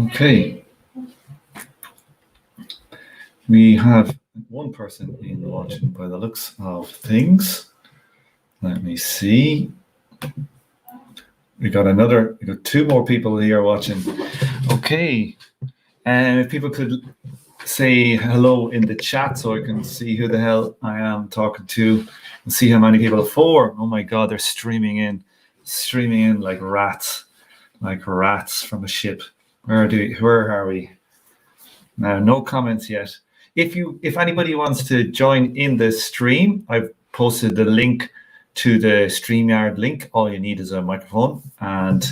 Okay. We have one person in watching by the looks of things. Let me see. We got two more people here watching. Okay. And if people could say hello in the chat so I can see who the hell I am talking to and see how many people. 4. Oh my God, they're streaming in like rats from a ship. Where are we? Now, no comments yet. If anybody wants to join in the stream, I've posted the link to the StreamYard link. All you need is a microphone, and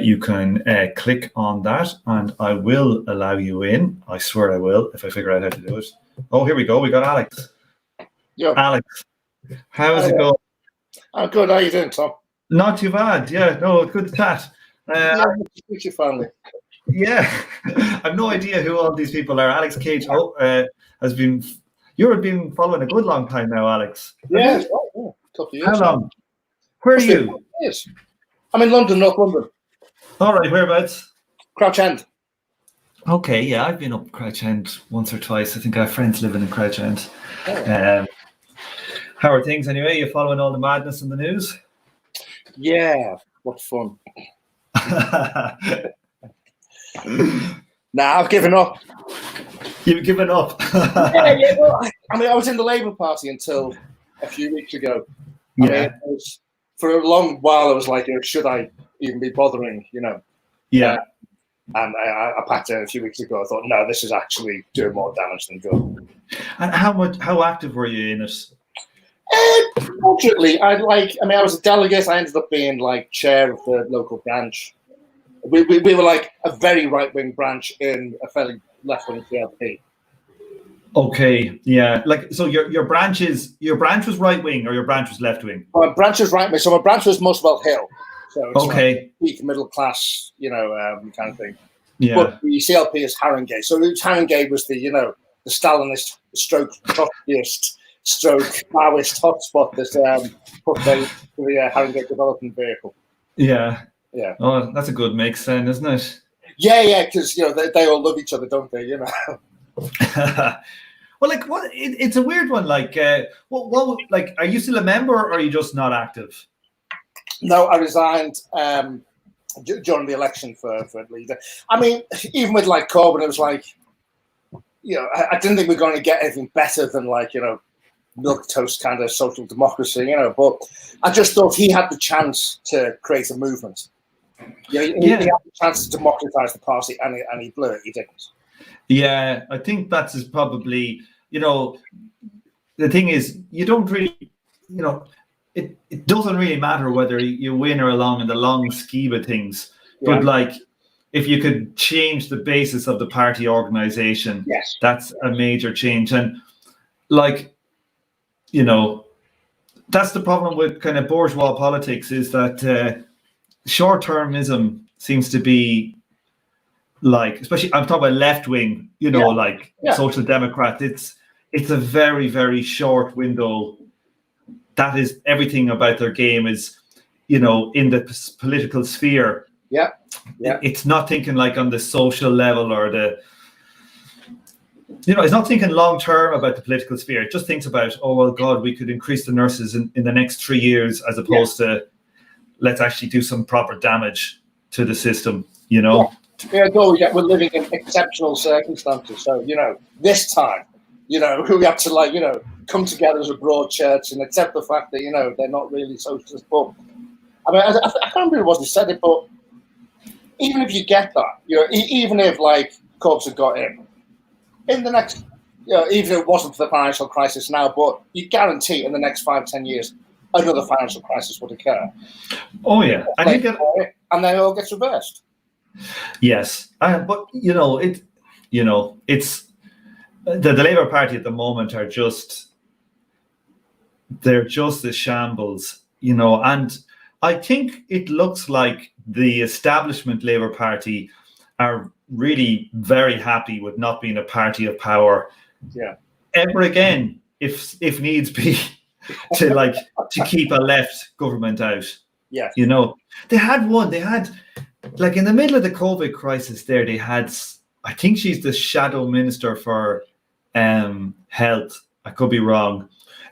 you can click on that, and I will allow you in. I swear I will, if I figure out how to do it. Oh, here we go. We got Alex. Yeah. Alex, how's it going? I'm good. How you doing, Tom? Not too bad. Yeah, no, good to chat. Meet your family. Yeah, I've no idea who all these people are. Alex Cage you've been following a good long time now, Alex. Yeah, couple of years. How long? Where are you? Years. I'm in London, North London. All right, whereabouts? Crouch End. Okay, yeah, I've been up Crouch End once or twice. I think I have friends living in Crouch End. Oh. How are things anyway? You following all the madness in the news? Yeah, what fun. Nah, I've given up. You've given up? Yeah. Well, I was in the Labour Party until a few weeks ago. Yeah. For a long while, I was like, should I even be bothering, Yeah. And I packed it a few weeks ago. I thought, no, this is actually doing more damage than good. And how active were you in it? Fortunately, I was a delegate. I ended up being chair of the local branch. We were like a very right-wing branch in a fairly left-wing CLP. Okay, yeah. So your branch was right-wing or your branch was left-wing? My branch was right-wing. So my branch was Muswell Hill. So it's okay. Peak middle class, kind of thing. Yeah. But the CLP is Haringey. So Haringey was the Stalinist stroke Trotskyist stroke Maoist hotspot that put the Haringey development vehicle. Yeah. Yeah. Oh, that's a good mix then, isn't it? Yeah, because they all love each other, don't they? Well, it's a weird one. Are you still a member or are you just not active? No, I resigned during the election for leader. I mean, even with Corbyn, it was I didn't think we were going to get anything better than milk toast kind of social democracy, but I just thought he had the chance to create a movement. He had the chance to democratize the party, and he blew it. He didn't. Yeah, I think that's probably, the thing is, you don't really, it doesn't really matter whether you win or along in the long scheme of things. Yeah. But if you could change the basis of the party organization, yes, that's a major change. And that's the problem with kind of bourgeois politics, is that short-termism seems to be especially I'm talking about left wing, Social Democrat. It's a very, very short window. That is everything about their game is, in the political sphere. Yeah. It's not thinking on the social level or it's not thinking long term about the political sphere. It just thinks about, oh well, God, we could increase the nurses in the next 3 years, as opposed to let's actually do some proper damage to the system. Yeah, we're living in exceptional circumstances. So, this time, we have to come together as a broad church and accept the fact that, they're not really socialist. But I can't remember what he said it, but even if you get that, even if Corbyn had got in the next, even if it wasn't for the financial crisis now, but you guarantee in the next 5-10 years, another financial crisis would occur. Oh yeah, and then it all gets reversed. Yes, but it's the Labour Party at the moment are they're just a shambles, and I think it looks like the establishment Labour Party are really very happy with not being a party of power. Yeah. Ever again, if needs be, to keep a left government out. Yes. They had like in the middle of the COVID crisis there, they had, I think she's the shadow minister for health. I could be wrong.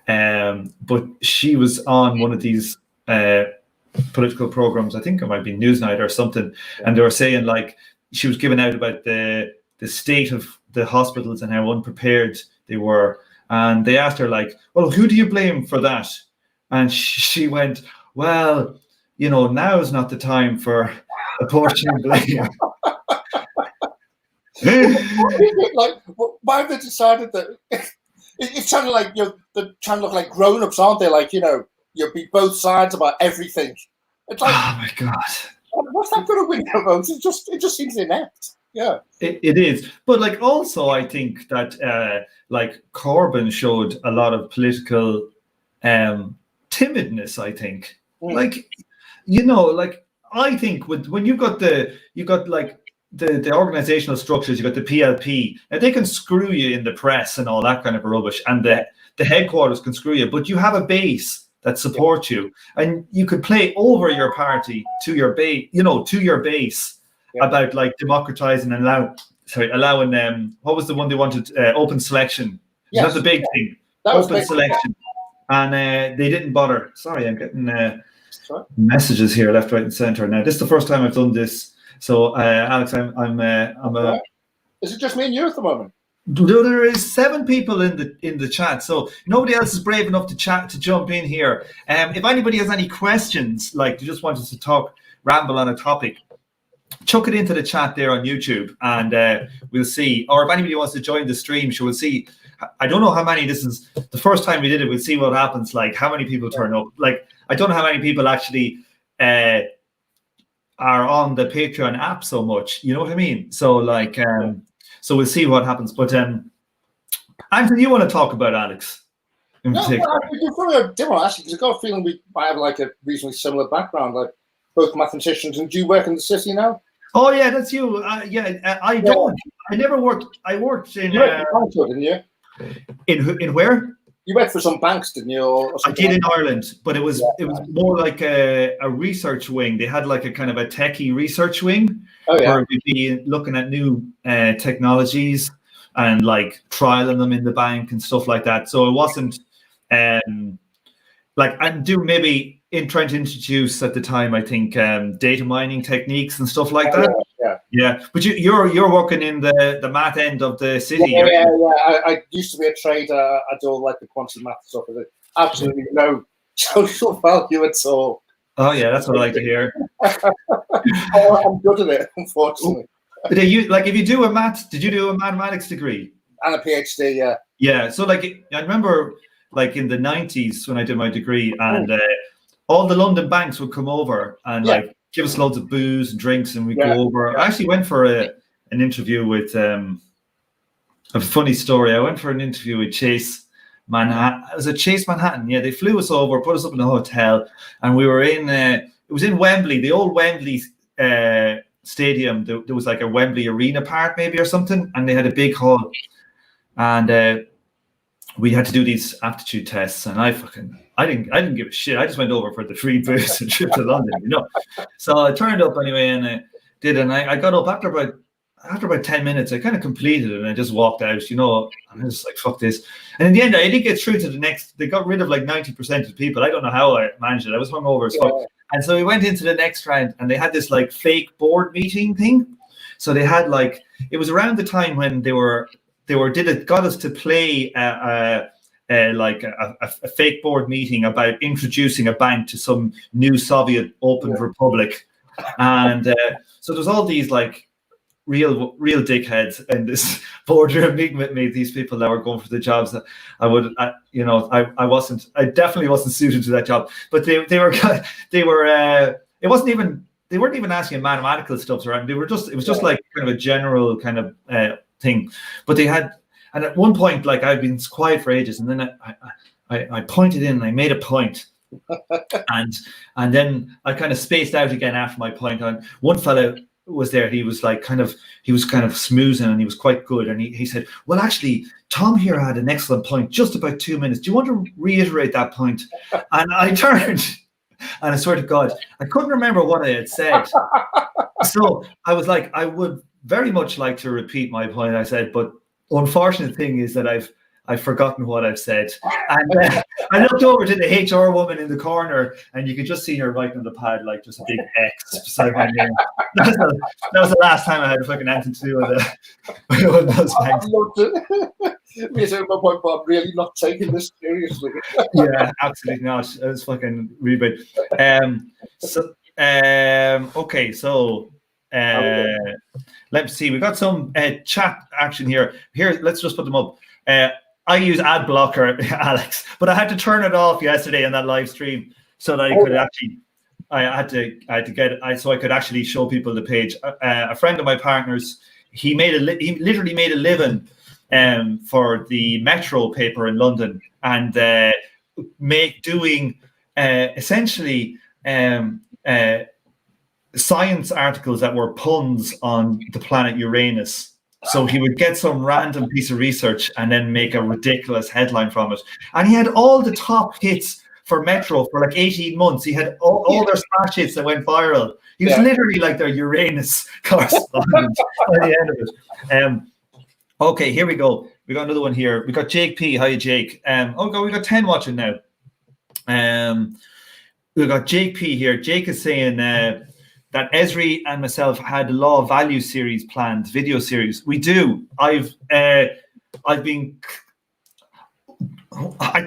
But she was on one of these political programs. I think it might be Newsnight or something. And they were saying like she was giving out about the state of the hospitals and how unprepared they were. And they asked her like, well, who do you blame for that? And she went, well, you know, now is not the time for apportioning blame. Like, why have they decided that? It's kind of like they're trying to look like grown-ups, aren't they? Like, you know, you'll be both sides about everything. It's like, oh my God, what's that going to win your votes? It just seems inept. Yeah, it is. But like, also, I think that like Corbyn showed a lot of political timidness. I think, like, you know, like I think when you've got like the organizational structures, you got the PLP, and they can screw you in the press and all that kind of rubbish, and the headquarters can screw you, but you have a base that supports you, and you could play over your party to your base, you know, to your base about like democratizing and allowing what was the one they wanted, open selection. Yes. That's the big thing. That open selection, and they didn't bother. Sorry, I'm getting messages here left, right, and center. Now this is the first time I've done this. So, Alex, I'm Is it just me and you at the moment? There is 7 people in the chat, so nobody else is brave enough to jump in here. If anybody has any questions, like they just want us to ramble on a topic, chuck it into the chat there on YouTube, and we'll see. Or if anybody wants to join the stream, we'll see. I don't know how many. This is the first time we did it. We'll see what happens. Like how many people turn up. Like I don't know how many people actually are on the Patreon app so much, you know what I mean? So like, so we'll see what happens. But Anthony, you want to talk about Alex in particular? Well, actually, because I've got a feeling we might have like a reasonably similar background, like both mathematicians. And do you work in the city now? Oh yeah, that's you. I don't. I never worked. I worked in. Didn't you? In where? You worked for some banks, didn't you? Or I did in Ireland, but it was more like a research wing. They had like a kind of a techie research wing where we'd be looking at new technologies and like trialing them in the bank and stuff like that. So it wasn't like I'd do maybe trying to introduce at the time, I think, data mining techniques and stuff like that. Yeah. But you're working in the math end of the city. Yeah. I used to be a trader. I do all like the quantity math stuff. Absolutely no social value at all. Oh yeah, that's what I like to hear. I'm good at it, unfortunately. Did you did you do a mathematics degree? And a PhD, yeah. Yeah. So like I remember like in the 90s when I did my degree, and all the London banks would come over and like give us loads of booze and drinks, and we'd go over. I actually went for an interview with a funny story. I went for an interview with Chase Manhattan. It was at Chase Manhattan. Yeah, they flew us over, put us up in a hotel, and we were in. It was in Wembley, the old Wembley stadium. There was like a Wembley Arena part, maybe or something, and they had a big hall, and we had to do these aptitude tests, and I didn't give a shit. I just went over for the free booze and trip to London, you know. So I turned up anyway, and I did, and I got up after about 10 minutes. I kind of completed it, and I just walked out, you know. And I was like, "Fuck this!" And in the end, I did get through to the next. They got rid of like 90% of the people. I don't know how I managed it. I was hungover as fuck. And so we went into the next round, and they had this like fake board meeting thing. So they had like, it was around the time when got us to play like a fake board meeting about introducing a bank to some new Soviet open republic, and so there's all these like real dickheads in this boardroom meeting with me. These people that were going for the jobs that I definitely wasn't suited to that job, but they weren't even asking mathematical stuff around. It was just like kind of a general kind of thing, but they had. And at one point, like I've been quiet for ages, and then I pointed in and I made a point, and then I kind of spaced out again after my point. And one fellow was there. He was kind of smoozing, and he was quite good. And he said, "Well, actually, Tom here had an excellent point, just about 2 minutes. Do you want to reiterate that point?" And I turned, And I swear to God, I couldn't remember what I had said. So I was like, I would very much like to repeat my point I said, but unfortunate thing is that I've forgotten what I've said. And I looked over to the HR woman in the corner, and you could just see her writing on the pad like just a big X beside my name. That was the last time I had fucking anything to do with one of those I loved it. Yes, at one point, but I'm really not taking this seriously. Yeah, absolutely not. It was fucking really big. Okay, so let's see. We got some chat action here. Here, let's just put them up. I use ad blocker, Alex, but I had to turn it off yesterday on that live stream so that I could actually. I had to get it so I could actually show people the page. A friend of my partner's, he literally made a living for the Metro paper in London, and doing essentially science articles that were puns on the planet Uranus. So he would get some random piece of research and then make a ridiculous headline from it. And he had all the top hits for Metro for like 18 months. He had all their smash hits that went viral. He was literally like their Uranus correspondent by the end of it. Okay, here we go. We got another one here. We got Jake P. Hi, Jake. We got 10 watching now. We got Jake P. here. Jake is saying that Esri and myself had a Law of Value series planned, video series. We do. I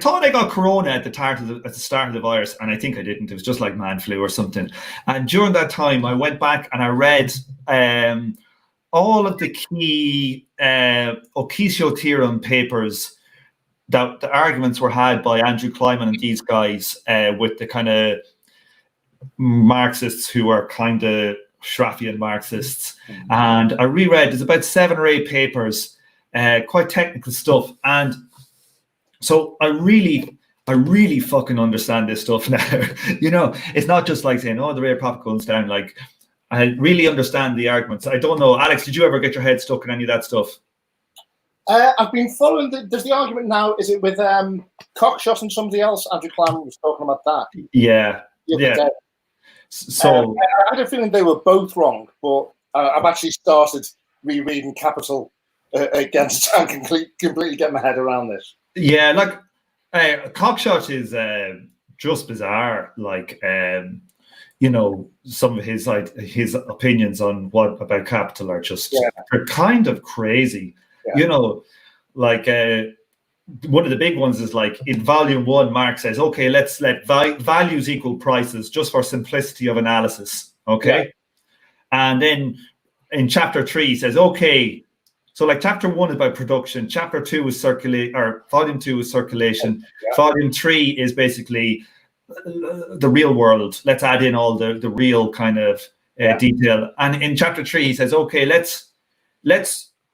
thought I got corona at the start of the virus, and I think I didn't. It was just like man flu or something. And during that time, I went back and I read all of the key Ocasio theorem papers that the arguments were had by Andrew Kleiman and these guys with the kind of Marxists who are kind of Schraffian Marxists. And I reread, there's about 7 or 8 papers, quite technical stuff. And so I really fucking understand this stuff now. You know, it's not just like saying, oh, the rate of profit goes down. Like, I really understand the arguments. I don't know. Alex, did you ever get your head stuck in any of that stuff? I've been following. There's the argument now. Is it with Cockshot and somebody else? Andrew Kleiman was talking about that. Yeah. So I had a feeling they were both wrong, but I've actually started rereading Capital again to try and completely get my head around this. Yeah, like Cockshot is just bizarre. Like, you know, some of his opinions on what about capital are just they're kind of crazy. Yeah. You know, like one of the big ones is like in volume 1, Marx says, okay, let's let values equal prices just for simplicity of analysis. Okay. Yeah. And then in chapter 3, he says, okay, so like chapter 1 is about production, chapter 2 is volume 2 is circulation, volume 3 is basically the real world. Let's add in all the real kind of detail. And in chapter 3, he says, okay, let's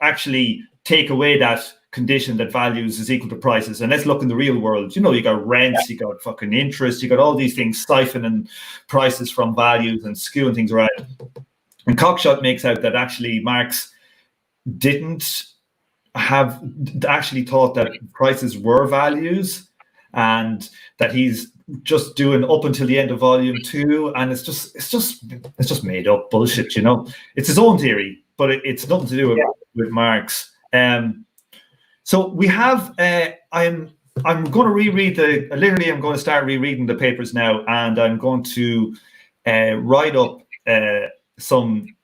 actually take away that condition that values is equal to prices, and let's look in the real world. You know, you got rents, you got fucking interest, you got all these things siphoning prices from values and skewing things around. And Cockshot makes out that actually Marx didn't actually thought that prices were values, and that he's just doing up until the end of volume 2, and it's just made up bullshit. You know, it's his own theory, but it's nothing to do with Marx. So we have. I'm going to reread I'm going to start rereading the papers now, and I'm going to write up some.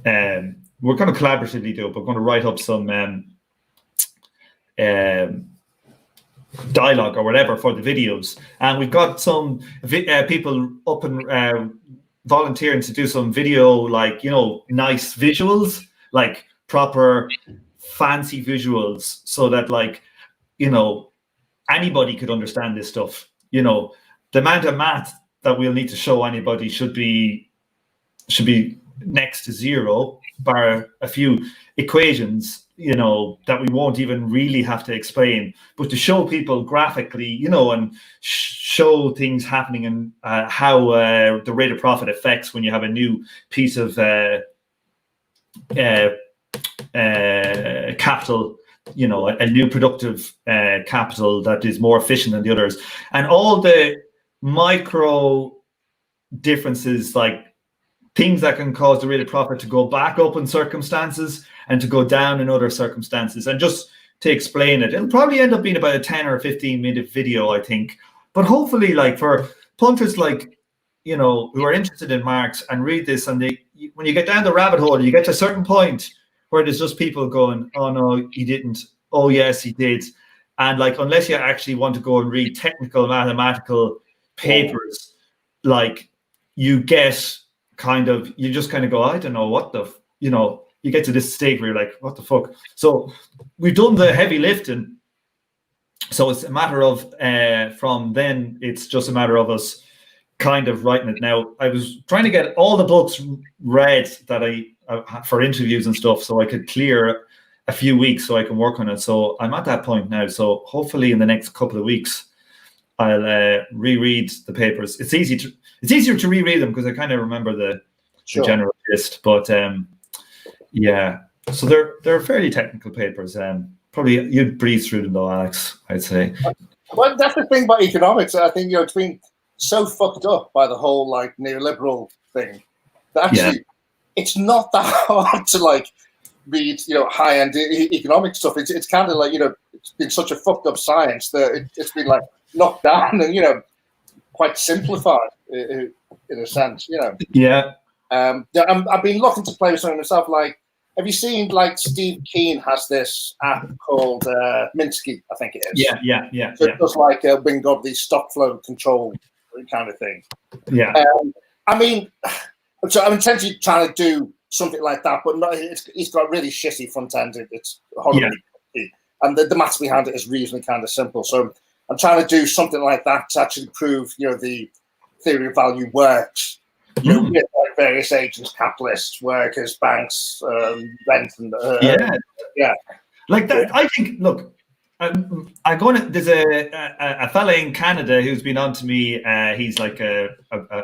We're going to collaboratively do it. We're going to write up some dialogue or whatever for the videos, and we've got some people up and volunteering to do some video, like, you know, nice visuals, like proper fancy visuals, so that, like, you know, anybody could understand this stuff. You know, the amount of math that we'll need to show anybody should be next to zero, bar a few equations, you know, that we won't even really have to explain, but to show people graphically, you know, and show things happening, and how the rate of profit affects when you have a new piece of capital, you know, a new productive capital that is more efficient than the others. And all the micro differences, like things that can cause the rate of profit to go back up in circumstances and to go down in other circumstances. And just to explain it, it'll probably end up being about a 10 or 15-minute video, I think. But hopefully, like for punters like, you know, who are interested in marks and read this, and when you get down the rabbit hole, you get to a certain point where there's just people going, oh no, he didn't. Oh yes, he did. And like, unless you actually want to go and read technical mathematical papers, like you get you just kind of go, I don't know what you know, you get to this stage where you're like, what the fuck? So we've done the heavy lifting. So it's a matter of, from then, it's just a matter of us kind of writing it. Now, I was trying to get all the books read that I for interviews and stuff, so I could clear a few weeks so I can work on it. So I'm at that point now. So hopefully in the next couple of weeks, I'll reread the papers. It's easier to reread them because I kind of remember the general gist. But yeah, so they're fairly technical papers. Probably you'd breeze through them though, Alex, I'd say. Well, that's the thing about economics. I think, you know, it's been so fucked up by the whole like neoliberal thing that actually it's not that hard to like read, you know, high-end economic stuff. It's kind of like, you know, it's been such a fucked up science that it's been like knocked down and, you know, quite simplified in a sense, you know. Yeah. I've been looking to play with something myself. Like, have you seen like Steve Keen has this app called Minsky, I think it is. Yeah. So it does like a wing of the stock flow control kind of thing. Yeah. I mean, so I'm essentially trying to do something like that, but not, it's got really shitty front end. It's horribly and the maths behind it is reasonably kind of simple. So I'm trying to do something like that to actually prove, you know, the theory of value works. You know, with like various agents, capitalists, workers, banks, rent, and like that. I think. Look, I'm going to. There's a fella in Canada who's been on to me. He's like a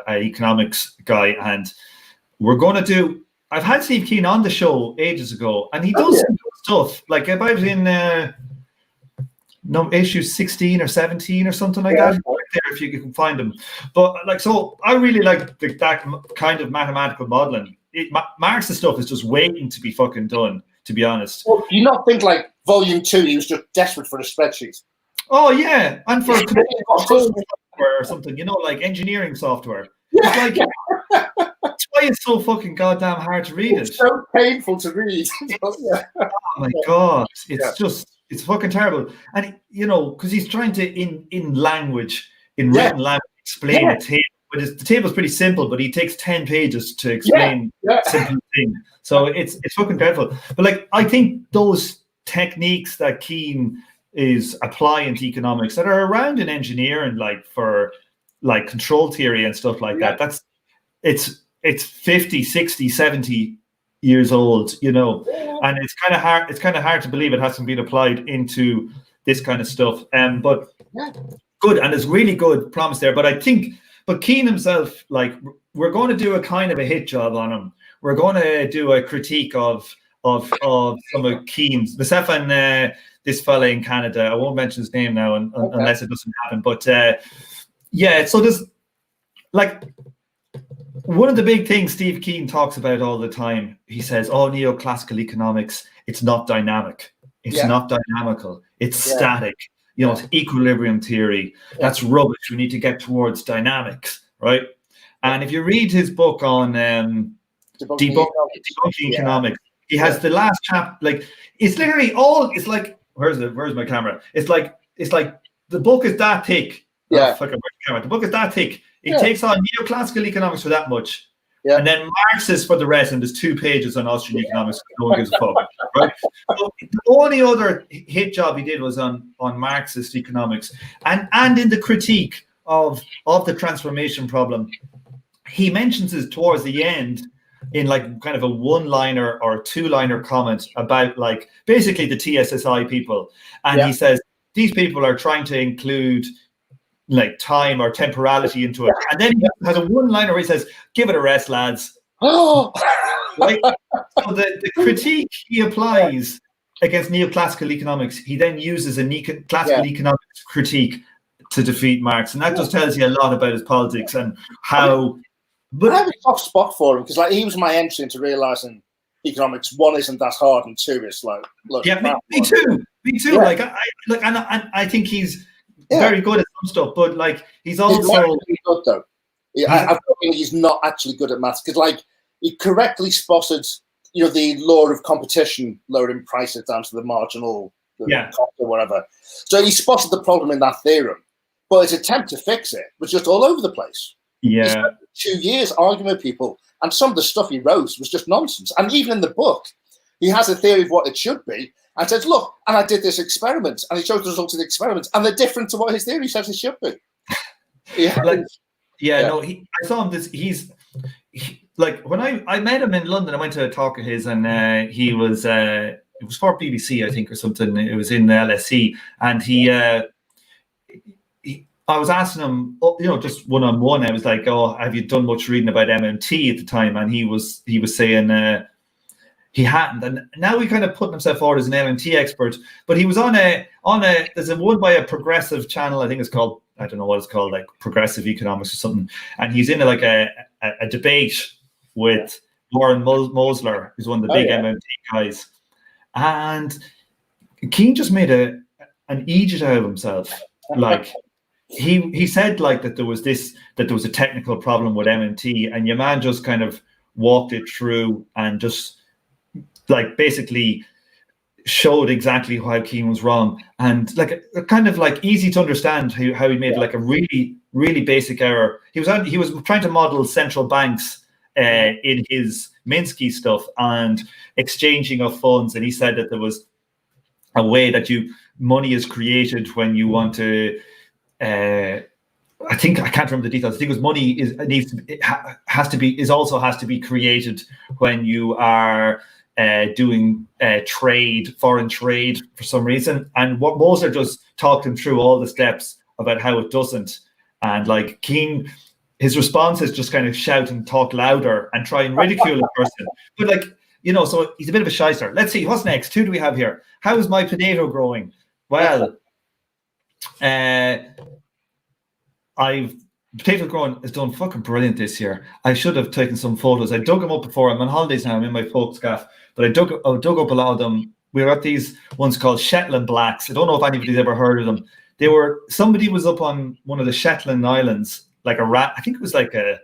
economics guy, and we're going to do. I've had Steve Keen on the show ages ago, and he does some good stuff. Like about in issue 16 or 17 or something like that. Right there, if you can find them. But like, so I really like that kind of mathematical modeling. Marx's stuff is just waiting to be fucking done, to be honest. Well, do you not think like volume 2, he was just desperate for the spreadsheet? Oh yeah, and for software or something, you know, like engineering software. It's like, that's why it's so fucking goddamn hard to read. It's so painful to read. Oh my god, it's just, it's fucking terrible. And you know, because he's trying to in written language explain a table. But the table's pretty simple, but he takes 10 pages to explain simple thing. So it's fucking dreadful. But like, I think those techniques that Keen is applying to economics that are around in engineering, like for like control theory and stuff like that, it's 50, 60, 70 years old, you know, and it's kind of hard to believe it hasn't been applied into this kind of stuff. But good, and there's really good promise there. But Keen himself, like, we're going to do a kind of a hit job on him. We're going to do a critique of some of Keen's, myself and this fella in Canada. I won't mention his name now unless it doesn't happen. But so there's like, one of the big things Steve Keen talks about all the time, he says, oh, neoclassical economics, it's not dynamic. It's not dynamical. It's static. You know, it's equilibrium theory. That's rubbish. We need to get towards dynamics, right? And if you read his book on debunking economics, he has the last chapter, like, it's literally all, it's like, where's my camera? It's like the book is that thick. The book is that thick. It takes on neoclassical economics for that much. And then Marxist for the rest, and there's 2 pages on Austrian economics. No one gives a fuck, right? So the only other hit job he did was on Marxist economics, and in the critique of the transformation problem, he mentions it towards the end in like kind of a 1-liner or 2-liner comment about like basically the TSSI people, and he says these people are trying to include like time or temporality into it, and then he has a 1-liner where he says, "Give it a rest, lads." Right? So the critique he applies against neoclassical economics, he then uses a classical economics critique to defeat Marx, and that just tells you a lot about his politics and how. But I have a soft spot for him because, like, he was my entry into realizing economics. One isn't that hard, and two is like, look. Yeah, me too. Yeah. Like, I think he's very good at some stuff, but like, he's also good though. I think he's not actually good at maths because, like, he correctly spotted, the law of competition lowering prices down to the marginal cost or whatever. So he spotted the problem in that theorem, but his attempt to fix it was just all over the place. Yeah, he spent 2 years arguing with people, and some of the stuff he wrote was just nonsense. And even in the book, he has a theory of what it should be, and says, "Look, and I did this experiment, and he shows the results of the experiment, and they're different to what his theory says it should be." No, I saw him. Like when I met him in London, I went to a talk of his, and he was it was for BBC, I think, or something. It was in the LSE, and I was asking him, just one-on-one. I was like, "Oh, have you done much reading about MMT at the time?" And he was saying he hadn't, and now he kind of putting himself forward as an MMT expert. But he was on a there's a one by a progressive channel, I think it's called, I don't know what it's called, like Progressive Economics or something. And he's in a debate with Warren Mosler, who's one of the big MMT guys. And Keane just made an idiot out of himself. Like he said like that there was a technical problem with MMT, and your man just kind of walked it through and just like basically showed exactly how Keane was wrong, and like kind of like easy to understand how he made like a really, really basic error. He was trying to model central banks in his Minsky stuff and exchanging of funds, and he said that there was a way that money is created when you want to. I think I can't remember the details. I think it was money has to be created when you are doing foreign trade for some reason. And what Moser just talked him through all the steps about how it doesn't. And like Keane, his response is just kind of shout and talk louder and try and ridicule a person. But like, so he's a bit of a shyster. Let's see, what's next? Who do we have here? How is my potato growing? Well, potato growing is done fucking brilliant this year. I should have taken some photos. I dug them up before. I'm on holidays now. I'm in my folks' gaff, but I dug up a lot of them. We were at these ones called Shetland Blacks. I don't know if anybody's ever heard of them. Somebody was up on one of the Shetland Islands, like I think it was like an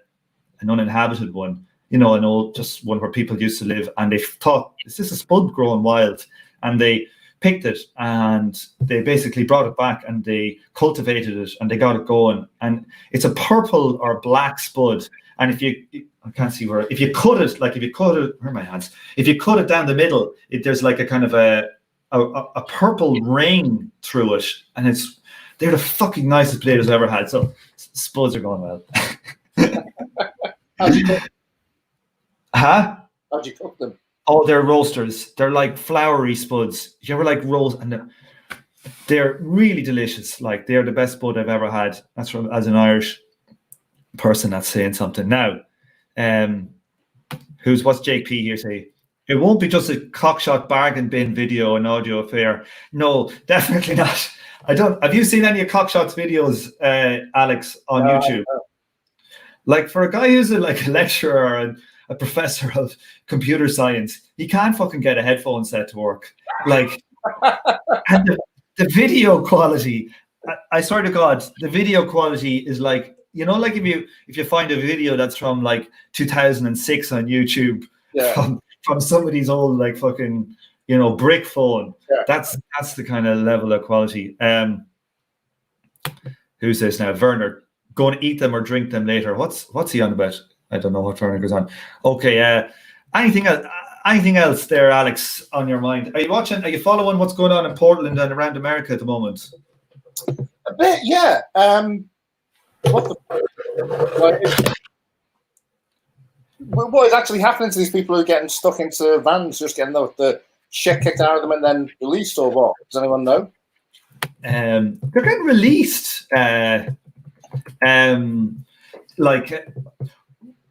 uninhabited one, an old, just one where people used to live, and they thought, is this a spud growing wild? And they picked it and they basically brought it back and they cultivated it and they got it going. And it's a purple or black spud. And if you cut it, where are my hands? If you cut it down the middle, there's like a kind of a purple ring through it. And they're the fucking nicest potatoes I've ever had. So spuds are going well. How'd you cook them? Huh? How'd you cook them? Oh, they're roasters. They're like floury spuds. You ever like roast? And they're really delicious. Like they're the best spud I've ever had. That's as an Irish person that's saying something. Now, what's Jake P here say? It won't be just a cockshot bargain bin video and audio affair. No, definitely not. Have you seen any of Cockshots videos, Alex, on YouTube? No. Like for a guy who's a lecturer and a professor of computer science, he can't fucking get a headphone set to work. Like, and the video quality, I swear to God, the video quality is like, like if you find a video that's from like 2006 on YouTube, from somebody's old like fucking brick phone, that's the kind of level of quality. Who's this now? Werner, going to eat them or drink them later. What's he on about? I don't know what Werner goes on. Okay, anything else there, Alex, on your mind? Are you following what's going on in Portland and around America at the moment? A bit, yeah. What is actually happening to these people who are getting stuck into vans, just getting the shit kicked out of them and then released, or what? Does anyone know? They're getting released.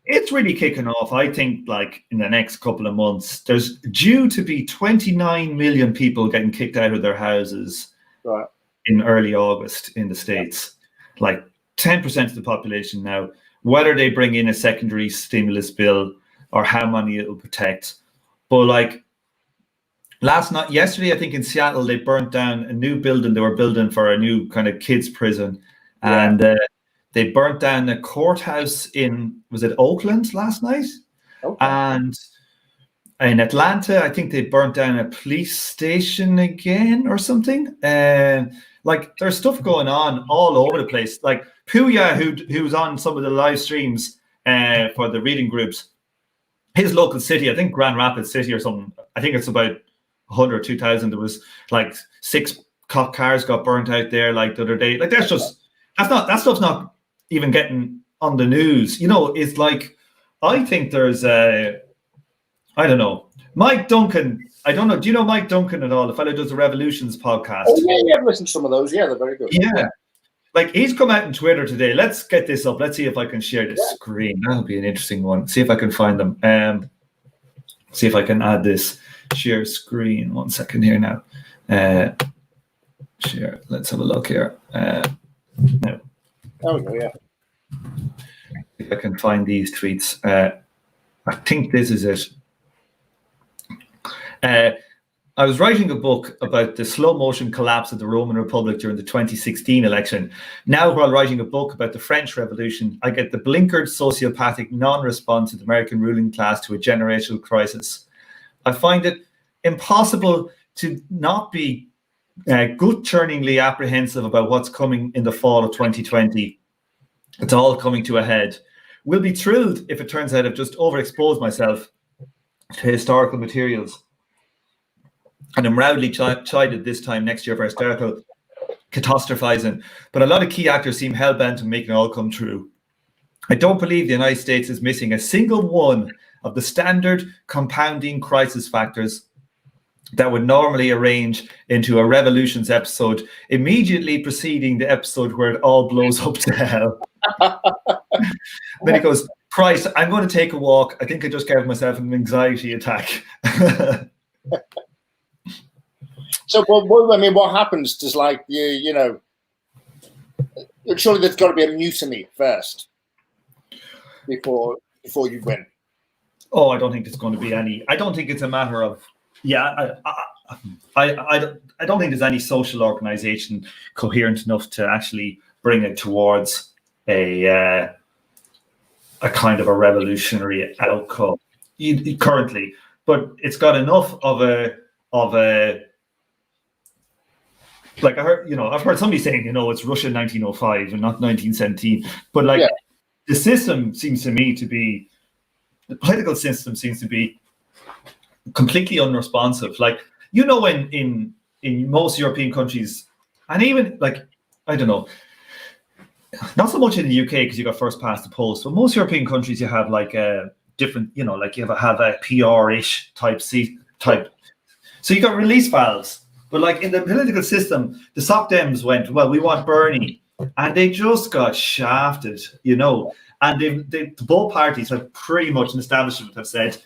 It's really kicking off. I think like in the next couple of months, there's due to be 29 million people getting kicked out of their houses in early August in the States. like 10% of the population now. Whether they bring in a secondary stimulus bill or how many it will protect, but like yesterday, I think in Seattle, they burnt down a new building they were building for a new kind of kids prison, and they burnt down a courthouse was it Oakland last night? Okay. And in Atlanta, I think they burnt down a police station again or something. Like there's stuff going on all over the place. Like Puya, who's on some of the live streams for the reading groups, his local city, I think Grand Rapids City or something, I think it's about 100 or 2,000. There was like 6 cop cars got burnt out there like the other day. Like that stuff's not even getting on the news. You know, it's like, I think there's I don't know. Mike Duncan, I don't know. Do you know Mike Duncan at all? The fellow who does the Revolutions podcast. Oh, yeah, I've listened to some of those. Yeah, they're very good. Yeah. Like he's come out on Twitter today. Let's get this up. Let's see if I can share the screen. That'll be an interesting one. See if I can find them. See if I can add this. Share screen. 1 second here now. Share. Let's have a look here. Now. There we go, yeah. If I can find these tweets. I think this is it. I was writing a book about the slow motion collapse of the Roman Republic during the 2016 election. Now, while writing a book about the French Revolution, I get the blinkered sociopathic non-response of the American ruling class to a generational crisis. I find it impossible to not be gut-churningly apprehensive about what's coming in the fall of 2020. It's all coming to a head. We'll be thrilled if it turns out I've just overexposed myself to historical materials. And I'm roundly chided this time next year for hysterical catastrophizing. But a lot of key actors seem hell-bent on making it all come true. I don't believe the United States is missing a single one of the standard compounding crisis factors that would normally arrange into a Revolutions episode immediately preceding the episode where it all blows up to hell. Then he goes, Christ, I'm going to take a walk. I think I just gave myself an anxiety attack. So, I mean, what happens? Does like you know, surely there's got to be a mutiny first before you win. Oh, I don't think there's going to be any. I don't think it's a matter of. Yeah, I don't think there's any social organization coherent enough to actually bring it towards a kind of a revolutionary outcome currently. But it's got enough of a like I've heard somebody saying, it's Russia 1905 and not 1917. But like the system seems to me to be, the political system seems to be completely unresponsive. Like, in most European countries, and even like, I don't know, not so much in the UK because you got first past the post, but most European countries you have like a different, like you have a PR-ish type. So you got release valves. But like in the political system, the Soc Dems went, well, we want Bernie. And they just got shafted, And both parties have pretty much an establishment have said,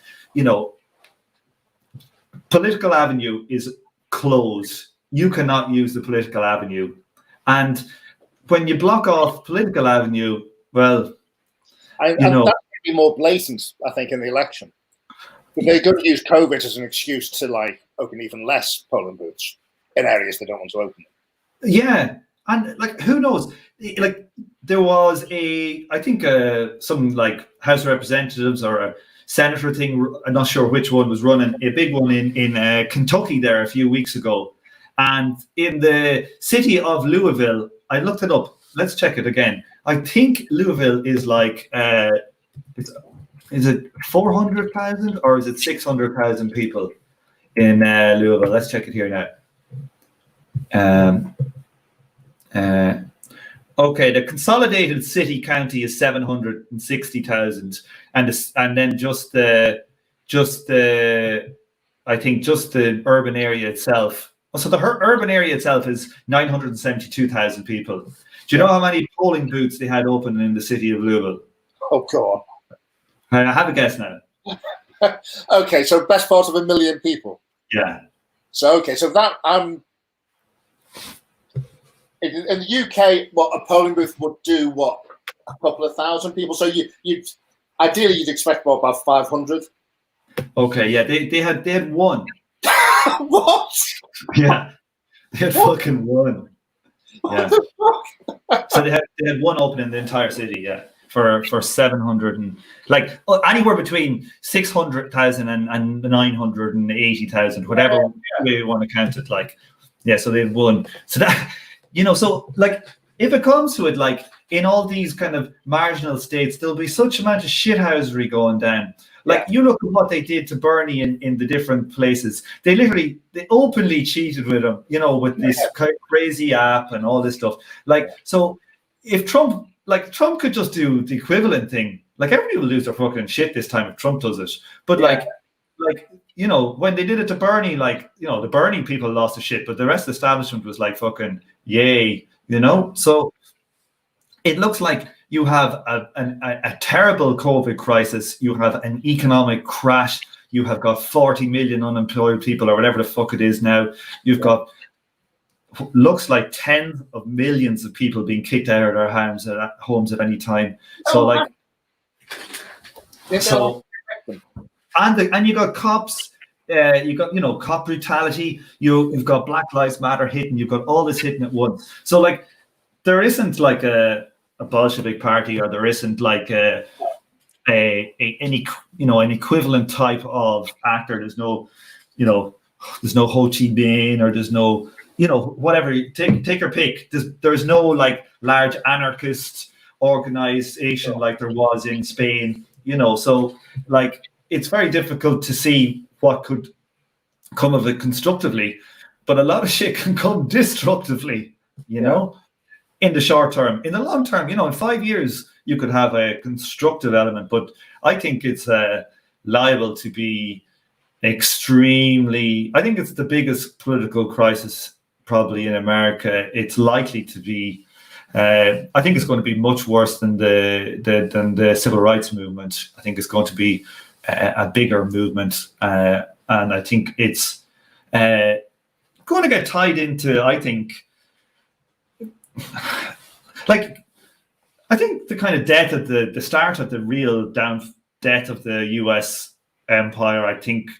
political avenue is closed. You cannot use the political avenue. And when you block off political avenue, well, that's going to be more blatant, I think, in the election. But they're going to use COVID as an excuse to like open even less polling booths in areas they don't want to open. Yeah, and like who knows? Like there was I think some like House of Representatives or a senator thing. I'm not sure which one was running a big one in Kentucky there a few weeks ago, and in the city of Louisville, I looked it up. Let's check it again. I think Louisville is like. Is it 400,000 or is it 600,000 people in Louisville? Let's check it here now. Okay, the consolidated city county is 760,000, and then just the urban area itself. So the urban area itself is 972,000 people. Do you know how many polling booths they had open in the city of Louisville? Oh God. I have a guess now. Okay, so best part of 1 million people. Yeah. So that in the UK, what a polling booth would do, what, a couple of thousand people. So you'd ideally you'd expect about 500. Okay, yeah, they had one. What? Yeah, they had fucking one. Yeah. What the fuck? So they had one open in the entire city, yeah, for 700 and like anywhere between 600,000 and 980,000, whatever way you want to count it. Like, yeah, so they had one. So that, so like if it comes to it, like in all these kind of marginal states, there'll be such amount of shithousery going down. Like you look at what they did to Bernie in the different places. They openly cheated with him, with this crazy app and all this stuff. Like, so if Trump could just do the equivalent thing, like everybody will lose their fucking shit this time if Trump does it. But like when they did it to Bernie, like, the Bernie people lost the shit, but the rest of the establishment was like fucking yay, So it looks like you have a terrible COVID crisis. You have an economic crash. You have got 40 million unemployed people or whatever the fuck it is now. You've got, looks like tens of millions of people being kicked out of their homes at any time. So and you got cops. You got cop brutality. You've got Black Lives Matter hitting. You've got all this hitting at once. So like there isn't like a Bolshevik party, or there isn't like an equivalent type of actor. There's no Ho Chi Minh, or there's no whatever. Take your pick. There's no like large anarchist organization like there was in Spain. So like it's very difficult to see what could come of it constructively, but a lot of shit can come destructively. In the short term. In the long term, in 5 years, you could have a constructive element, but I think it's liable to be extremely. I think it's the biggest political crisis probably in America. It's likely to be. I think it's going to be much worse than the civil rights movement. I think it's going to be a bigger movement, and I think it's going to get tied into. I think. Like, I think the kind of death at the start of the real death of the US empire, I think,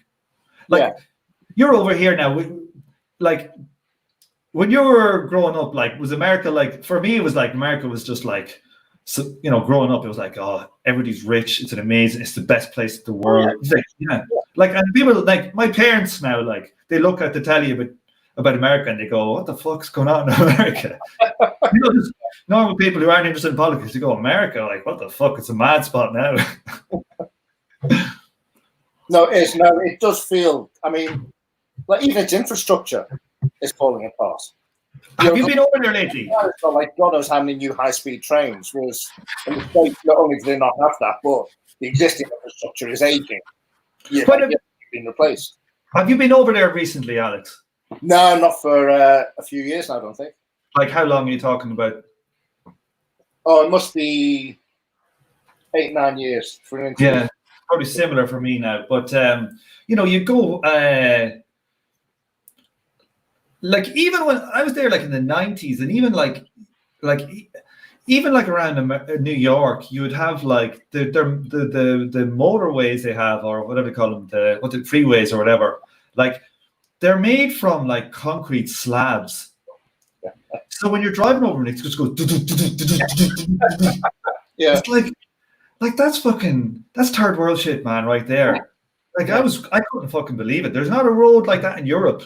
you're over here now. Like, when you were growing up, like, was America like, for me, it was like America was just like, so, growing up, it was like, oh, everybody's rich. It's it's the best place in the world. Like, and people, like, my parents now, like, they look at the telly about America and they go, what the fuck's going on in America? Just normal people who aren't interested in politics, they go, America, like, what the fuck? It's a mad spot now. No, it does feel, I mean, like even its infrastructure is falling apart. Have you been over there lately? Like God knows how many new high-speed trains, whereas in the States, not only do they not have that, but the existing infrastructure is aging. Being replaced. Have you been over there recently, Alex? No, not for a few years now, I don't think. Like, how long are you talking about? Oh, it must be 8-9 years for an interview. Yeah, probably similar for me now. But you go like even when I was there, like in the 90s, and even like around New York, you would have like the motorways they have, or whatever they call them, the freeways or whatever. Like, they're made from like concrete slabs. So when you're driving over, it just goes. Yeah, it's like that's third world shit, man, right there. Like I couldn't fucking believe it. There's not a road like that in Europe.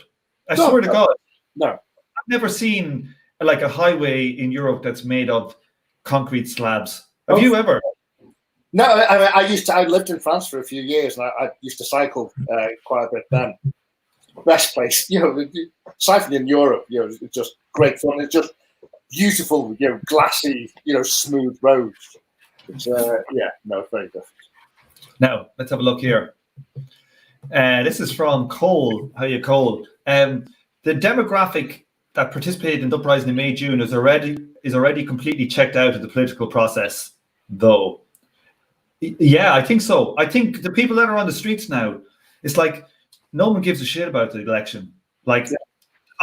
I swear to God. No, I've never seen like a highway in Europe that's made of concrete slabs. Have you ever? No, I mean, I lived in France for a few years, and I used to cycle quite a bit then. Best place, cycling in Europe, it's just great fun. It's just beautiful, glassy, smooth roads. It's very different. Now let's have a look here. This is from Cole. How you, Cole? The demographic that participated in the uprising in May, June is already completely checked out of the political process, though. Yeah, I think so. I think the people that are on the streets now, it's like no one gives a shit about the election. Like,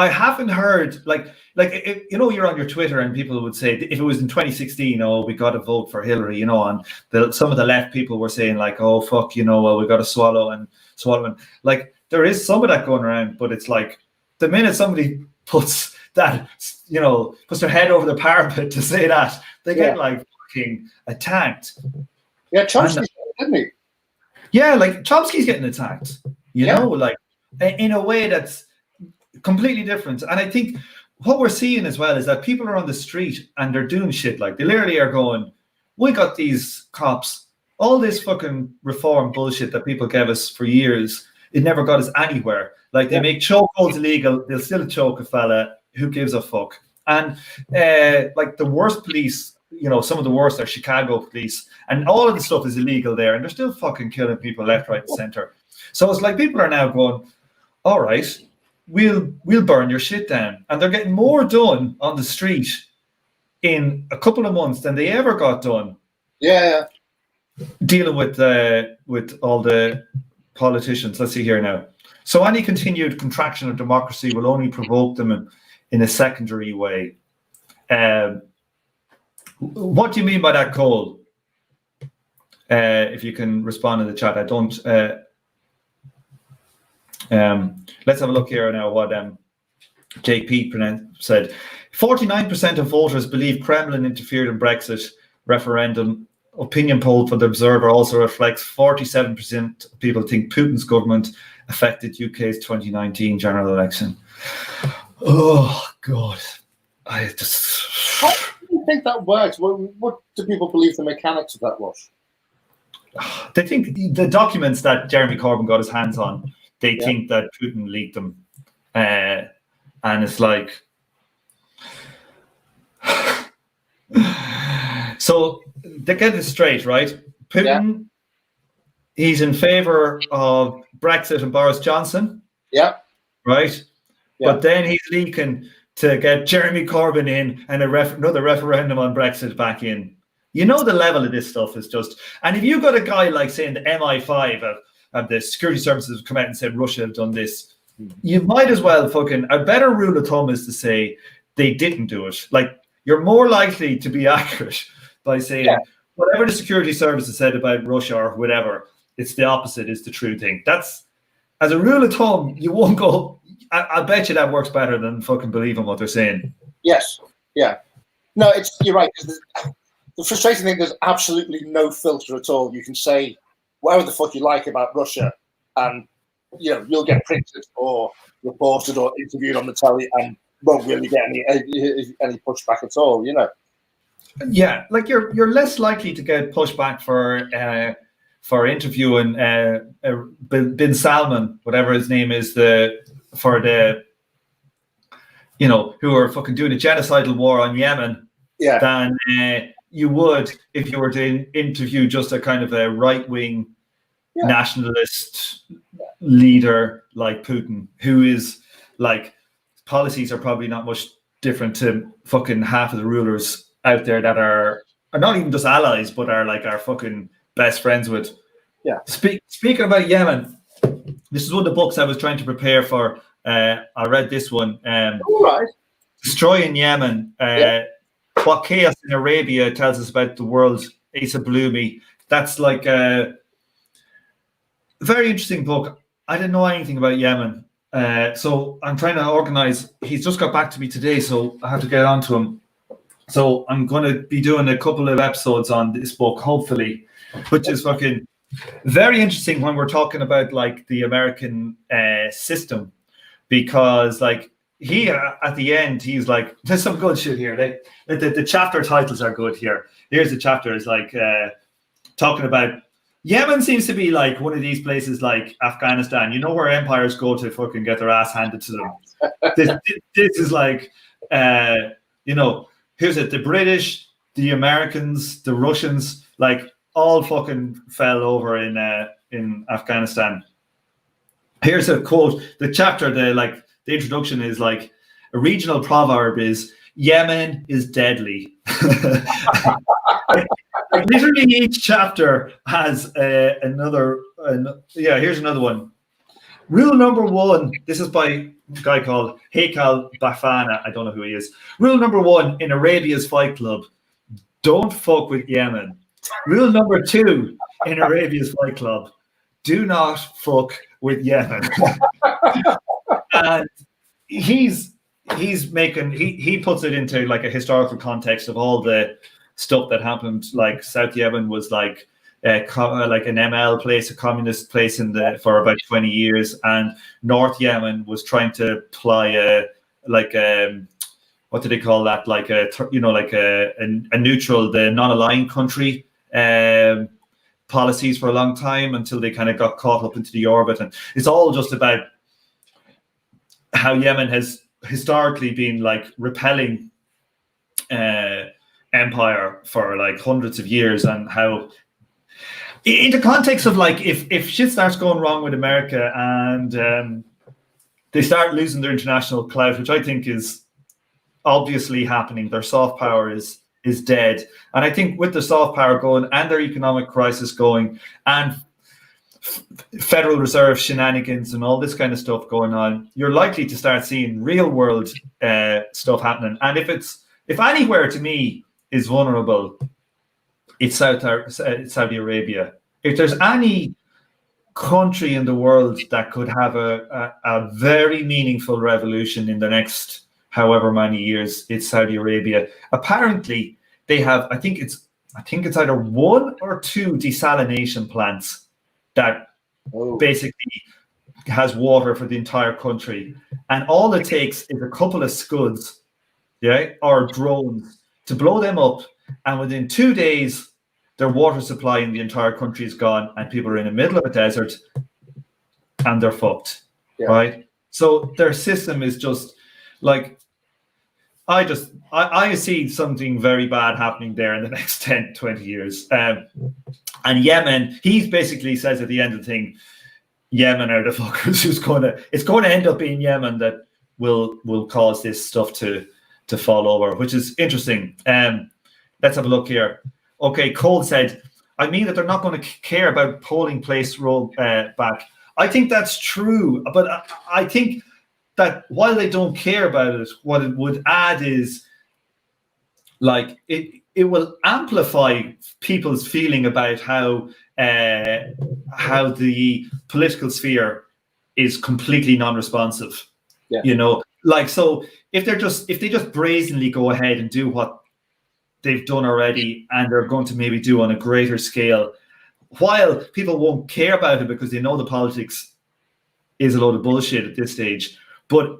I haven't heard you know, you're on your Twitter and people would say if it was in 2016, oh, we got to vote for Hillary, you know, and some of the left people were saying like, oh fuck, you know, well, we got to swallow and like there is some of that going around, but it's like the minute somebody puts that, you know, puts their head over the parapet to say that, they get like fucking attacked. Yeah, Chomsky, didn't he? Yeah, like Chomsky's getting attacked, you know, like in a way that's completely different. And I think what we're seeing as well is that people are on the street and they're doing shit. Like they literally are going, we got these cops, all this fucking reform bullshit that people gave us for years, it never got us anywhere. Like they make chokeholds illegal, they'll still choke a fella, who gives a fuck? And like the worst police, you know, some of the worst are Chicago police, and all of the stuff is illegal there, and they're still fucking killing people left, right, and center. So it's like people are now going, all right, we'll burn your shit down, and they're getting more done on the street in a couple of months than they ever got done. Yeah. Dealing with all the politicians. Let's see here now. So any continued contraction of democracy will only provoke them in a secondary way. What do you mean by that, Cole? If you can respond in the chat. I don't. Let's have a look here now what JP said. 49% of voters believe Kremlin interfered in Brexit referendum. Opinion poll for the Observer also reflects 47% of people think Putin's government affected UK's 2019 general election. Oh, God. I just... How do you think that works? What do people believe the mechanics of that was? They think the documents that Jeremy Corbyn got his hands on, they think that Putin leaked them. And it's like... So, to get this straight, right? Putin, he's in favour of Brexit and Boris Johnson. Yeah. Right? Yeah. But then he's leaking to get Jeremy Corbyn in and another referendum on Brexit back in. You know the level of this stuff is just... And if you got a guy like saying the MI5 of the security services have come out and said Russia have done this, you might as well fucking... A better rule of thumb is to say they didn't do it. Like, you're more likely to be accurate by saying whatever the security services said about Russia or whatever, it's the opposite is the true thing. That's, as a rule of thumb, you won't go... I bet you that works better than fucking believing what they're saying. Yes. Yeah. No, you're right. The frustrating thing, there's absolutely no filter at all. You can say whatever the fuck you like about Russia, and you know you'll get printed or reported or interviewed on the telly, and won't really get any pushback at all. You know. Yeah, like you're less likely to get pushback for interviewing bin Salman, whatever his name is, who are fucking doing a genocidal war on Yemen, than you would if you were to interview just a kind of a right-wing nationalist leader like Putin, who is like, policies are probably not much different to fucking half of the rulers out there that are not even just allies, but are like our fucking best friends with. Yeah. Speaking about Yemen, this is one of the books I was trying to prepare for. I read this one. All right. Destroying Yemen. What Chaos in Arabia tells us about the world. Asa Bloomy. That's like a very interesting book. I didn't know anything about Yemen. So I'm trying to organize. He's just got back to me today, so I have to get on to him. So I'm going to be doing a couple of episodes on this book, hopefully, which is fucking very interesting when we're talking about like the American system, because like he at the end he's like, there's some good shit here. The chapter titles are good here. Here's the chapter is like talking about Yemen seems to be like one of these places like Afghanistan, you know, where empires go to fucking get their ass handed to them. This is like, here's it, the British, the Americans, the Russians, like all fucking fell over in Afghanistan. Here's a quote. The chapter, the introduction is like, a regional proverb is, Yemen is deadly. Like literally each chapter has another. Here's another one. Rule number one, this is by a guy called Haikal Bafana. I don't know who he is. Rule number one in Arabia's Fight Club, don't fuck with Yemen. Rule number two in Arabia's Fight Club, do not fuck with Yemen. And he puts it into like a historical context of all the stuff that happened. Like South Yemen was like an ML place, a communist place for about 20 years, and North Yemen was trying to apply what do they call that? Like a neutral, the non-aligned country policies for a long time until they kind of got caught up into the orbit. And it's all just about how Yemen has historically been like repelling empire for like hundreds of years, and how in the context of like if shit starts going wrong with America and they start losing their international clout, which I think is obviously happening, their soft power is dead. And I think with the soft power going and their economic crisis going and Federal Reserve shenanigans and all this kind of stuff going on, you're likely to start seeing real world stuff happening. And if anywhere to me is vulnerable, it's Saudi Arabia. If there's any country in the world that could have a very meaningful revolution in the next however many years, it's Saudi Arabia. Apparently, they have, I think it's either one or two desalination plants that basically has water for the entire country. And all it takes is a couple of scuds, or drones to blow them up. And within 2 days, their water supply in the entire country is gone, and people are in the middle of a desert and they're fucked, right? So their system is just like, I see something very bad happening there in the next 10, 20 years. And Yemen, he basically says at the end of the thing, Yemen are the fuckers it's going to end up being Yemen that will cause this stuff to fall over, which is interesting. Let's have a look here. Okay, Cole said, I mean that they're not going to care about polling place roll back. I think that's true, but I think that while they don't care about it, what it would add is like it will amplify people's feeling about how the political sphere is completely non-responsive. Like, so if they just brazenly go ahead and do what they've done already, and they're going to maybe do on a greater scale, while people won't care about it because they know the politics is a load of bullshit at this stage, but